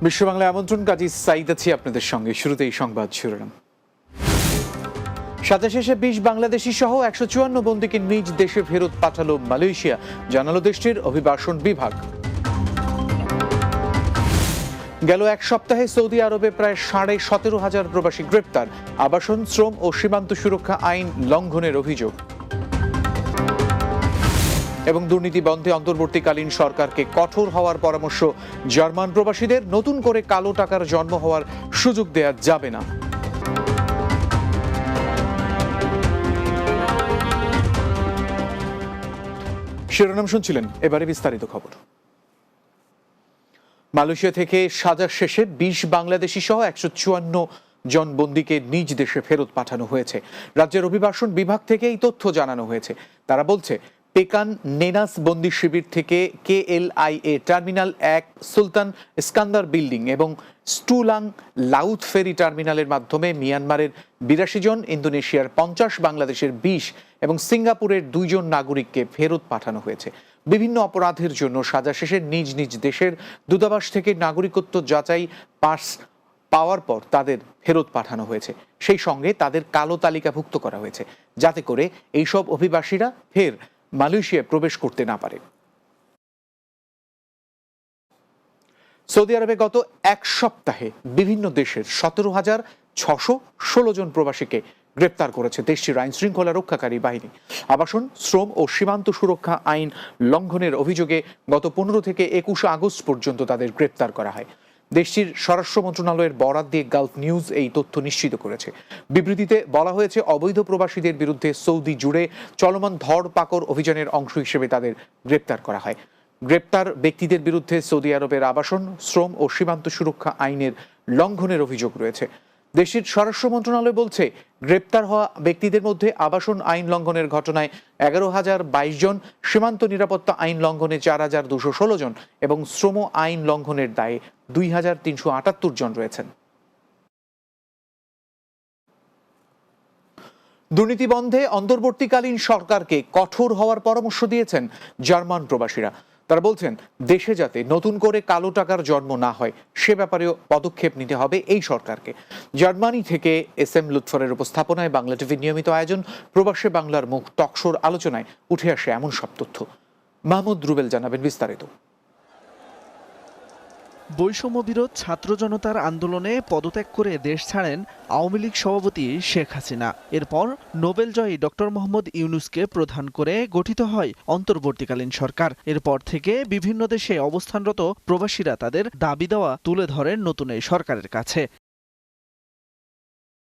বিশ্ব বাংলায় আমন্ত্রণ, কাজী সাইদ আছি আপনাদের সঙ্গে। শুরুতেই সংবাদ শিরোনাম। সাথে শেষে 20 বাংলাদেশি সহ 154 বন্দীকে নিজ দেশে ফেরত পাঠালো মালয়েশিয়া, জানালো দেশটির অভিবাসন বিভাগ। গেল এক সপ্তাহে সৌদি আরবে প্রায় 17,500 প্রবাসী গ্রেপ্তার, আবাসন, শ্রম ও সীমান্ত সুরক্ষা আইন লঙ্ঘনের অভিযোগ। এবং দুর্নীতি বন্ধে অন্তর্বর্তীকালীন সরকারকে কঠোর হওয়ার পরামর্শ জার্মান প্রবাসীদের, নতুন করে কালো টাকার জন্ম হওয়ার সুযোগ দেয়া যাবে না। শিরোনাম শুনছিলেন, এবারে বিস্তারিত খবর। মালয়েশিয়া থেকে সাজা শেষে 20 বাংলাদেশি সহ 154 জন বন্দীকে নিজ দেশে ফেরত পাঠানো হয়েছে। রাজ্যের অভিবাসন বিভাগ থেকে এই তথ্য জানানো হয়েছে। তারা বলছে, পেকান নেনাস বন্দি শিবির থেকে KLIA টার্মিনাল 1, সুলতান ইস্কান্দার বিল্ডিং এবং স্টুলাং লাউথ ফেরি টার্মিনালের মাধ্যমে মিয়ানমারের 82 জন, ইন্দোনেশিয়ার 50, বাংলাদেশের 20 এবং সিঙ্গাপুরের 2 জন নাগরিককে ফেরত পাঠানো হয়েছে। বিভিন্ন অপরাধের জন্য সাজা শেষে নিজ নিজ দেশের দূতাবাস থেকে নাগরিকত্ব যাচাই পাস পাওয়ার পর তাদের ফেরত পাঠানো হয়েছে। সেই সঙ্গে তাদের কালো তালিকাভুক্ত করা হয়েছে, যাতে করে এইসব অভিবাসীরা ফের মালয়েশিয়ায় প্রবেশ করতে না পারে। সৌদি আরবে গত এক সপ্তাহে বিভিন্ন দেশের 17,616 জন প্রবাসীকে গ্রেপ্তার করেছে দেশটির আইন শৃঙ্খলা রক্ষাকারী বাহিনী। আবাসন, শ্রম ও সীমান্ত সুরক্ষা আইন লঙ্ঘনের অভিযোগে গত 15 থেকে 21 আগস্ট পর্যন্ত তাদের গ্রেপ্তার করা হয়। দেশটির স্বরাষ্ট্র মন্ত্রণালয়ের বরাত দিয়ে গালফ নিউজ এই তথ্য নিশ্চিত করেছে। বিবৃতিতে বলা হয়েছে, অবৈধ প্রবাসীদের বিরুদ্ধে সৌদি জুড়ে চলমান ধরপাকড় অভিযানের অংশ হিসেবে তাদের গ্রেপ্তার করা হয়। গ্রেপ্তার ব্যক্তিদের বিরুদ্ধে সৌদি আরবের আবাসন, শ্রম ও সীমান্ত সুরক্ষা আইনের লঙ্ঘনের অভিযোগ রয়েছে। দেশটির স্বরাষ্ট্র মন্ত্রণালয় বলছে, গ্রেপ্তার হওয়া ব্যক্তিদের মধ্যে আবাসন আইন লঙ্ঘনের ঘটনায় 11,022 জন, সীমান্ত নিরাপত্তা আইন লঙ্ঘনে 4,216 জন এবং শ্রম আইন লঙ্ঘনের দায়ে 2,378 জন রয়েছেন। দুর্নীতি বন্ধে অন্তর্বর্তীকালীন সরকারকে কঠোর হওয়ার পরামর্শ দিয়েছেন জার্মান প্রবাসীরা। তারা বলছেন, দেশে যাতে নতুন করে কালো টাকার জন্ম না হয় সে ব্যাপারেও পদক্ষেপ নিতে হবে এই সরকারকে। জার্মানি থেকে SM লুৎফরের উপস্থাপনায় বাংলা টিভির নিয়মিত আয়োজন প্রবাসে বাংলার মুখ টকশোর আলোচনায় উঠে আসে এমন সব তথ্য। মাহমুদ রুবেল জানাবেন বিস্তারিত। বৈষম্য বিরোধ ছাত্র জনতার আন্দোলনে পদত্যাগ করে দেশ ছাড়েন আওয়ামী লীগ সভাপতি শেখ হাসিনা। এরপর নোবেলজয়ী ডক্টর মোহাম্মদ ইউনূসকে প্রধান করে গঠিত হয় অন্তর্বর্তীকালীন সরকার। এরপর থেকে বিভিন্ন দেশে অবস্থানরত প্রবাসীরা তাদের দাবি দেওয়া তুলে ধরেন নতুন এই সরকারের কাছে।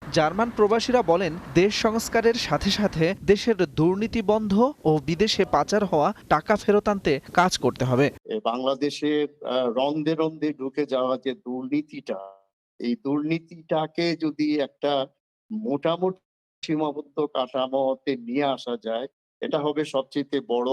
জার্মান প্রবাসীরা বলেন, দেশ সংস্কারের সাথে সাথে দেশের দুর্নীতি বন্ধ ও বিদেশে পাচার হওয়া টাকা ফেরত আনতে কাজ করতে হবে। বাংলাদেশে রন্ধে রন্ধে ঢুকে যাওয়া যে দুর্নীতিটা, এই দুর্নীতিটাকে যদি একটা মোটামুটি সীমাবদ্ধ কাঠামোতে নিয়ে আসা যায়, এটা হবে সবচেয়ে বড়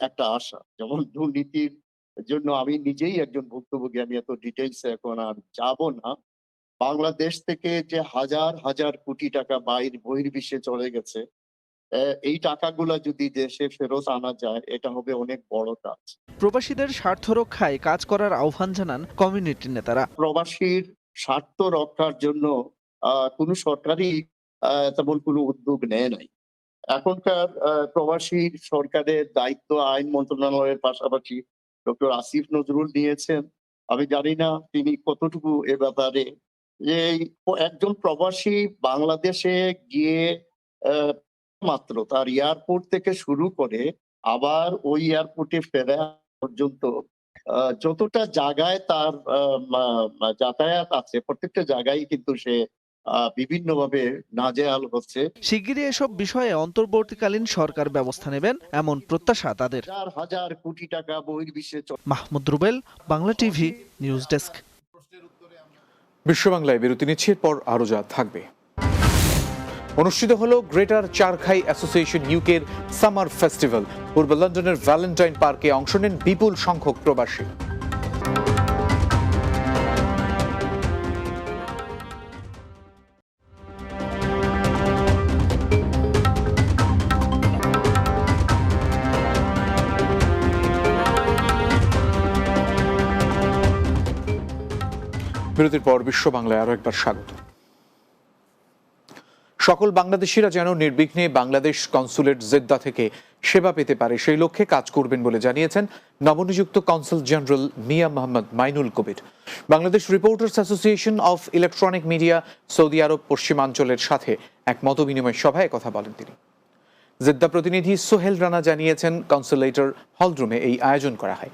একটা আশা। যেমন দুর্নীতির জন্য আমি নিজেই একজন ভুক্তভোগী, আমি এত ডিটেইলসে এখন আর যাব না। বাংলাদেশ থেকে যে হাজার হাজার কোটি টাকা বহির্বিশ্বে চলে গেছে, এই টাকাগুলা যদি দেশে ফেরত আনা যায়, এটা হবে অনেক বড় কাজ। প্রবাসীদের স্বার্থ রক্ষায় কাজ করার আহ্বান জানান কমিউনিটির নেতারা। প্রবাসীর স্বার্থ রক্ষার জন্য কোন সরকারই তেমন কোনো উদ্যোগ নেয় নাই। এখনকার প্রবাসী সরকারের দায়িত্ব আইন মন্ত্রণালয়ের পাশাপাশি ডক্টর আসিফ নজরুল নিয়েছেন। আমি জানি না তিনি কতটুকু এ ব্যাপারে, যে একজন প্রবাসী বাংলাদেশে গিয়ে মাত্র তার এয়ারপোর্ট থেকে শুরু করে আবার ওই এয়ারপোর্টে ফেরা পর্যন্ত যতটা জায়গায় তার যাতায়াত আছে, প্রত্যেকটা জায়গায় কিন্তু সে বিভিন্নভাবে নাজেহাল হচ্ছে। শিগগিরই এসব বিষয়ে অন্তর্বর্তীকালীন সরকার ব্যবস্থা নেবেন এমন প্রত্যাশা তাদের। হাজার হাজার কোটি টাকা বহির্বিশ্বে। Mahmud Rubel, Bangla TV, news desk. বিশ্ব বাংলায় বিরতি নিচ্ছে, পর আরো যা থাকবে। অনুষ্ঠিত হলো গ্রেটার চারখাই অ্যাসোসিয়েশন ইউকের সামার ফেস্টিভ্যাল। পূর্ব লন্ডনের ভ্যালেন্টাইন পার্কে অংশ নেন বিপুল সংখ্যক প্রবাসী। বিরতির পর বিশ্ব বাংলায় আরো একবার স্বাগত। সকল বাংলাদেশিরা যেন নির্বিঘ্নে বাংলাদেশ কনসুলেট জেদ্দা থেকে সেবা পেতে পারে সেই লক্ষ্যে কাজ করবেন বলে জানিয়েছেন নবনিযুক্ত consul general Mia Mohammad Mainul Kabir. Bangladesh reporters association of electronic media Saudi Arab পশ্চিমাঞ্চলের সাথে এক মতবিনিময় সভায় কথা বলেন তিনি। জেদ্দা প্রতিনিধি সোহেল রানা জানিয়েছেন কনসুলেটর হলরুমে এই আয়োজন করা হয়।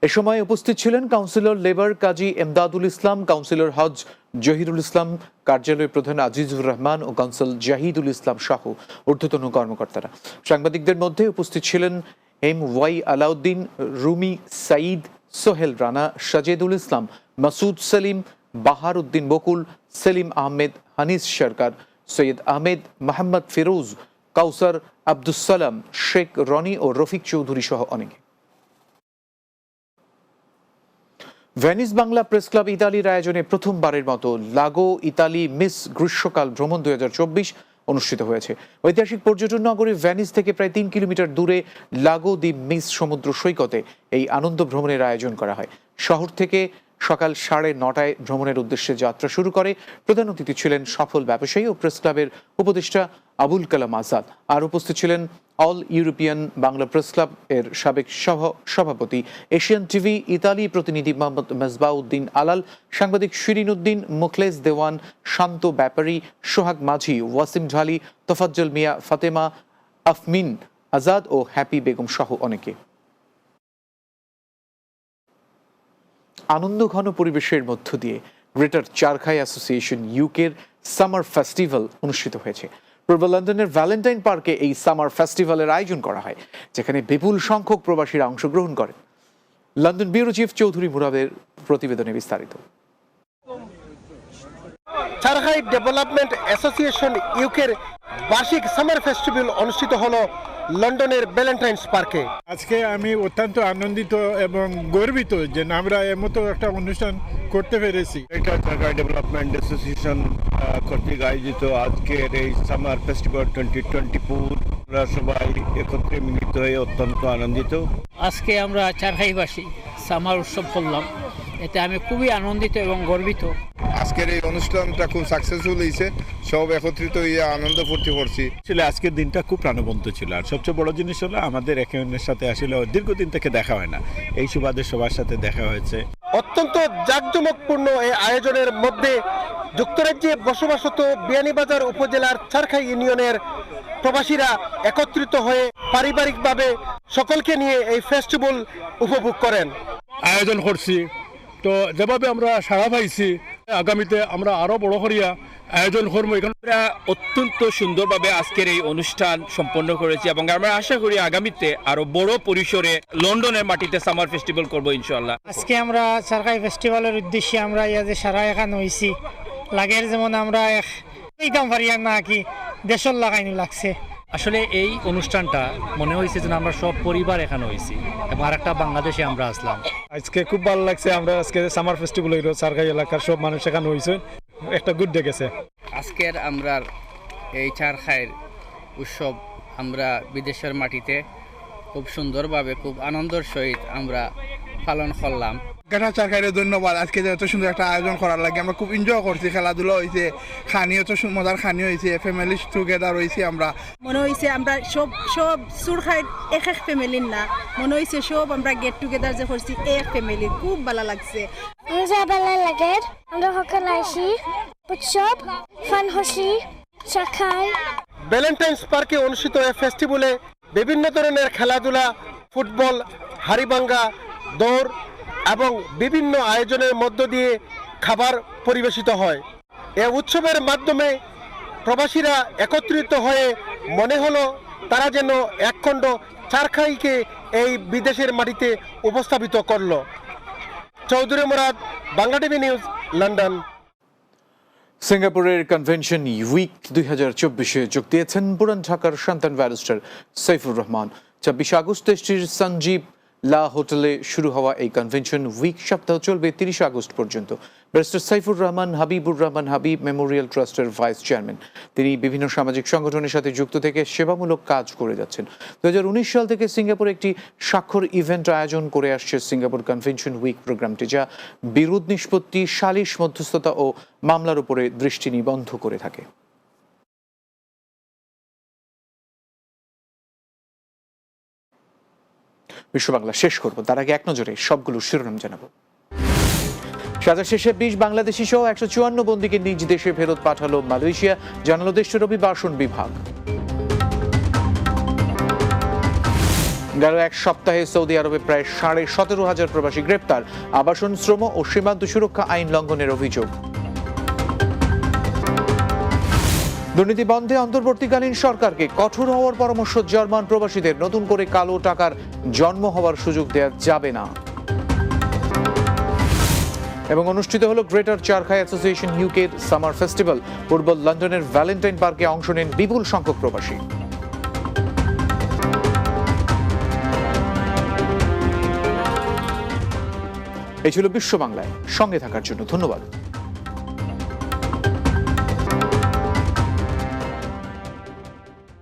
এ সময় উপস্থিত ছিলেন কাউন্সিলর লেবার কাজী এমদাদুল ইসলাম, কাউন্সিলর হজ জহিরুল ইসলাম, কার্যালয় প্রধান আজিজুর রহমান ও কনসাল জাহিদুল ইসলাম সহ ঊর্ধ্বতন কর্মকর্তারা। সাংবাদিকদের মধ্যে উপস্থিত ছিলেন এম ওয়াই আলাউদ্দিন, রুমি সাঈদ, সোহেল রানা, সাজেদুল ইসলাম, মাসুদ সেলিম, বাহার উদ্দিন বকুল, সেলিম আহমেদ, হানিস সরকার, সৈয়দ আহমেদ, মোহাম্মদ ফিরোজ, কাউসার, আব্দুস সালাম, শেখ রনি ও রফিক চৌধুরী সহ অনেকে। ভেনিস বাংলা প্রেস ক্লাব ইতালির আয়োজনে প্রথমবারের মতো লাগো ইতালি মিস গ্রীষ্মকাল ভ্রমণ 2024 অনুষ্ঠিত হয়েছে। ঐতিহাসিক পর্যটন নগরী ভেনিস থেকে প্রায় 3 কিলোমিটার দূরে লাগো দি মিস সমুদ্র সৈকতে এই আনন্দ ভ্রমণের আয়োজন করা হয়। শহর থেকে সকাল 9:30 ভ্রমণের উদ্দেশ্যে যাত্রা শুরু করে। প্রধান অতিথি ছিলেন সফল ব্যবসায়ী ও প্রেস ক্লাবের উপদেষ্টা আবুল কালাম আজাদ। আর উপস্থিত ছিলেন all European Bangla press club এর সাবেক সভাপতি, এশিয়ান টিভি ইতালি প্রতিনিধি মোহাম্মদ মেজবাউদ্দিন আলাল, সাংবাদিক শিরিন উদ্দিন, মুখলেস দেওয়ান, শান্ত ব্যাপারী, সোহাগ মাঝি, ওয়াসিম ঢালি, তোফাজ্জল মিয়া, ফাতেমা, আফমিন আজাদ ও হ্যাপি বেগম সহ অনেকে। আনন্দঘন পরিবেশের মধ্য দিয়ে গ্রেটার চারখাই অ্যাসোসিয়েশন ইউকের সামার ফেস্টিভ্যাল অনুষ্ঠিত হয়েছে। পূর্ব লন্ডনের ভ্যালেন্টাইন পার্কে এই সামার ফেস্টিভ্যালের আয়োজন করা হয়, যেখানে বিপুল সংখ্যক প্রবাসীরা অংশগ্রহণ করেন। লন্ডন ব্যুরো চিফ চৌধুরী মুরাদের প্রতিবেদনে বিস্তারিত। চারখাই ডেভেলপমেন্ট অ্যাসোসিয়েশন ইউকের বার্ষিক সামার ফেস্টিভ্যাল অনুষ্ঠিত হলো লন্ডনের ভ্যালেন্টাইন্স পার্কে। আজকে আমি অত্যন্ত আনন্দিত এবং গর্বিত যে আমরা এর মতো একটা অনুষ্ঠান করতে পেরেছি। এটা চারখাই ডেভেলপমেন্ট অ্যাসোসিয়েশন কর্তৃক আয়োজিত আজকের এই সামার ফেস্টিভ্যাল 2024 আমরা সবাই একত্রে মিলিত হয়ে অত্যন্ত আনন্দিত। আজকে আমরা চারখাইবাসী সামার উৎসব করলাম, এতে আমি খুবই আনন্দিত এবং গর্বিত। আজকের এই অনুষ্ঠানটা খুব সাকসেসফুল হয়েছে, সব একত্রিত হয়ে আনন্দ ফুর্তি করছি। আসলে আজকের দিনটা খুব প্রাণবন্ত ছিল, আর সবচেয়ে বড় জিনিস হলো আমাদের একে অন্যের সাথে আসলে দীর্ঘদিন থেকে দেখা হয় না, এই সুবাদে সবার সাথে দেখা হয়েছে। অত্যন্ত জাঁকজমকপূর্ণ এই আয়োজনের মধ্যে যুক্তরাজ্যে বসবাসরত বিয়ানীবাজার উপজেলার চারখাই ইউনিয়নের প্রবাসীরা একত্রিত হয়ে পারিবারিকভাবে সকলকে নিয়ে এই ফেস্টিভ্যাল উপভোগ করেন। আয়োজন করছি তো যেভাবে আমরা সাড়া পাইছি, আগামীতে আমরা আরো বড় করিয়া আয়োজন করবো। এখানে আমরা অত্যন্ত সুন্দরভাবে আজকের এই অনুষ্ঠান সম্পন্ন করেছি এবং আমরা আশা করি আগামীতে আরো বড় পরিসরে লন্ডনের মাটিতে সামার ফেস্টিভ্যাল করবো ইনশাআল্লাহ। আজকে আমরা চারখাই ফেস্টিভ্যালের উদ্দেশ্যে আমরা ইয়াতে সারা এখান হয়েছি, লাগের যেমন আমরা এইতাম পারি না কি দেশের লাগাইনি লাগছে। আসলে এই অনুষ্ঠানটা মনে হয়েছে যে আমরা সব পরিবার এখানে হয়েছি এবং আরেকটা বাংলাদেশে আমরা আসলাম। আজকে খুব ভালো লাগছে, আমরা আজকে সামার ফেস্টিভ্যাল হইল, চারখাই এলাকার সব মানুষ এখানে হয়েছে, একটা গুড ডে গেছে। আজকের আমরা এই চারখাইয়ের উৎসব আমরা বিদেশের মাটিতে খুব সুন্দরভাবে খুব আনন্দের সহিত আমরা পালন করলাম। চারখাইরে ধন্যবাদ, আজকে এত সুন্দর একটা আয়োজন করার লাগে আমরা খুব এনজয় করছি, খেলাধুলা হয়েছে, খানি তো মজার খানি হয়েছে, ফ্যামিলি টুগেদার হয়েছি। আমরা মনে হয়েছে আমরা সব সুরখাই এক এক ফ্যামিলির না, মনে হয়েছে সব আমরা গেট টুগেদার যে করছি এক ফ্যামিলি, খুব ভালো লাগছে। ভালো লাগে, আমরা সকল আইসি উৎসব ফান হসি চারখাই। ভ্যালেন্টাইন্স পার্কে অনুষ্ঠিত এই ফেস্টিভ্যালে বিভিন্ন ধরনের খেলাধুলা, ফুটবল, হাড়িভাঙ্গা, দৌড় এবং বিভিন্ন আয়োজনের মধ্য দিয়ে খাবার পরিবেশিত হয়। এই উৎসবের মাধ্যমে প্রবাসীরা একত্রিত হয়ে মনে হলো তারা যেন একখণ্ড চারখাইকে এই বিদেশের মাটিতে উপস্থাপিত করলো। Chowdhury Murad, Bangla TV news, London. সিঙ্গাপুরের কনভেনশন উইক 2024-এ যোগ দিয়েছেন পুরান ঢাকার সন্তান ব্যারিস্টার সাইফুর রহমান। 26 আগস্ট দেশটির সঞ্জীব লা হোটেলে শুরু হওয়া এই কনভেনশন উইক সপ্তাহ চলবে 30 আগস্ট পর্যন্ত। ব্যারিস্টার সাইফুর রহমান হাবিবুর রহমান হাবিব মেমোরিয়াল ট্রাস্টের ভাইস চেয়ারম্যান। তিনি বিভিন্ন সামাজিক সংগঠনের সাথে যুক্ত থেকে সেবামূলক কাজ করে যাচ্ছেন। 2019 সাল থেকে সিঙ্গাপুরে একটি স্বাক্ষর ইভেন্ট আয়োজন করে আসছে সিঙ্গাপুর কনভেনশন উইক প্রোগ্রামটি, যা বিরোধ নিষ্পত্তি, সালিশ মধ্যস্থতা ও মামলার উপরে দৃষ্টি নিবদ্ধ করে থাকে। বিশ্ব বাংলা শেষ করব, তার আগে এক নজরে সবগুলো শিরোনাম জানাবো। সাজা শেষে 20 বাংলাদেশি সহ 154 বন্দীকে নিজ দেশে ফেরত পাঠালো মালয়েশিয়া, জানালো দেশটির অভিবাসন বিভাগ। গেল এক সপ্তাহে সৌদি আরবে প্রায় 17,500 প্রবাসী গ্রেপ্তার, আবাসন, শ্রম ও সীমান্ত সুরক্ষা আইন লঙ্ঘনের অভিযোগ। দুর্নীতি বন্ধে অন্তর্বর্তীকালীন সরকারকে কঠোর হওয়ার পরামর্শ জার্মান প্রবাসীদের, নতুন করে কালো টাকার জন্ম হওয়ার সুযোগ দেওয়া যাবে না। এবং অনুষ্ঠিত হলো গ্রেটার চারখাই অ্যাসোসিয়েশন ইউকের সামার ফেস্টিভ্যাল। পূর্ব লন্ডনের ভ্যালেন্টাইন পার্কে অংশ নেন বিপুল সংখ্যক প্রবাসী। এই ছিল বিশ্ব বাংলায়, সঙ্গে থাকার জন্য ধন্যবাদ।